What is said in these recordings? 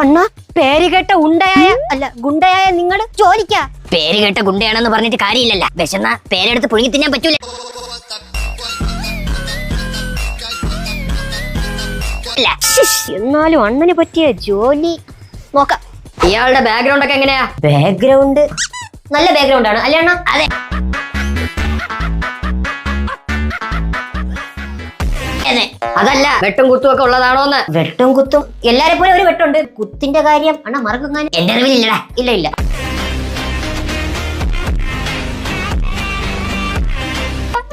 അണ്ണ പേര് കേട്ട ഉണ്ടയായ അല്ല ഗുണ്ടയായ നിങ്ങള് ജോലിക്കാ. പേര് കേട്ട ഗുണ്ടയാണെന്ന് പറഞ്ഞിട്ട് കാര്യമില്ലല്ല. വിശന്ന പേരെടുത്ത് പുഴുങ്ങി തിന്നാൻ പറ്റൂല. എന്നാലും അണ്ണന് പറ്റിയ ജോലി നോക്കാം. ഇയാളുടെ ബാക്ക്ഗ്രൗണ്ട് ഒക്കെ എങ്ങനെയാ? ബാക്ക്ഗ്രൗണ്ട് നല്ല ബാക്ക്ഗ്രൗണ്ട് ആണ് അല്ലേ അണ്ണ? അതെ. അതല്ല വെട്ടും കുത്തും ഒക്കെ ഉള്ളതാണോന്ന്. വെട്ടും കുത്തും എല്ലാരെ പോലെ ഒരു വെട്ടുണ്ട്. കുത്തിന്റെ കാര്യം അണ്ണ മറക്കാൻ എന്റെ അറിവിലില്ലടാ. ഇല്ല ഇല്ല.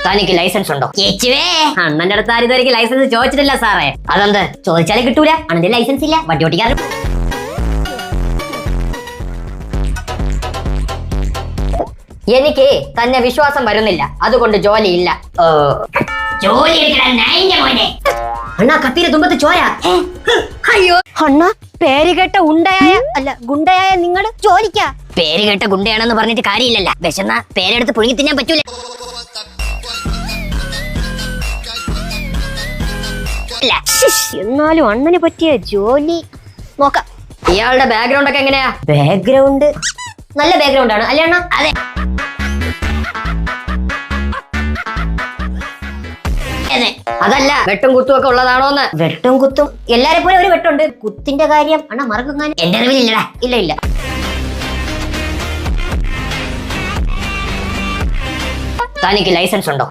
തനിക്ക് ലൈസൻസ് ഉണ്ടോ? അണ്ണന്റെ അടുത്ത് ആരും ഇതുവരെ ലൈസൻസ് ചോദിച്ചിട്ടില്ല സാറേ. അതെന്ത്? ചോദിച്ചാലേ കിട്ടൂല. അണ്ണന്റെ ലൈസൻസ് ഇല്ല. വണ്ടി ഓടിക്കാറ്. എനിക്ക് തന്നെ വിശ്വാസം വരുന്നില്ല, അതുകൊണ്ട് ജോലിയില്ല. അണ്ണ കത്തിയുടെ തുമ്പത്ത് ചോര. അയ്യോ. അണ്ണ പേര് കേട്ട ഉണ്ടയായ അല്ല ഗുണ്ടയായ നിങ്ങള് ജോലിക്കാ. പേര് കേട്ട ഗുണ്ടയാണെന്ന് പറഞ്ഞിട്ട് കാര്യമില്ലല്ല. വിശന്ന പേരെടുത്ത് പുഴുങ്ങി തിന്നാൻ പറ്റൂല. എന്നാലും അണ്ണന് പറ്റിയ ജോലി നോക്കാം. ഇയാളുടെ ബാക്ക്ഗ്രൗണ്ട് ഒക്കെ എങ്ങനെയാ? ബാക്ക്ഗ്രൗണ്ട് നല്ല ബാക്ക്ഗ്രൗണ്ട് ആണ് അല്ലേ അണ്ണ? അതെ. അതല്ല വെട്ടും കുത്തും ഒക്കെ ഉള്ളതാണോന്ന്. വെട്ടും കുത്തും എല്ലാരെ പോലെ ഒരു വെട്ടുണ്ട്. കുത്തിന്റെ കാര്യം അണ്ണ മറക്കാൻ എന്റെ അറിവിലില്ലടാ. ഇല്ല ഇല്ല. തനിക്ക് ലൈസൻസ് ഉണ്ടോ?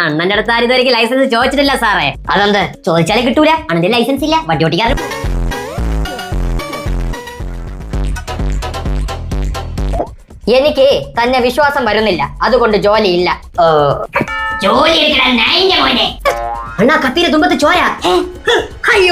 അണ്ണന്റെ അടുത്ത് ആരും ഇതുവരെ ലൈസൻസ് ചോദിച്ചിട്ടില്ല സാറേ. അതെന്ത്? ചോദിച്ചാലേ കിട്ടൂല. അണ്ണന്റെ ലൈസൻസ് ഇല്ല. വണ്ടി ഓടിക്കാറ്. എനിക്ക് തന്നെ വിശ്വാസം വരുന്നില്ല, അതുകൊണ്ട് ജോലിയില്ല. അണ്ണ കത്തിയുടെ തുമ്പത്ത് ചോര. അയ്യോ.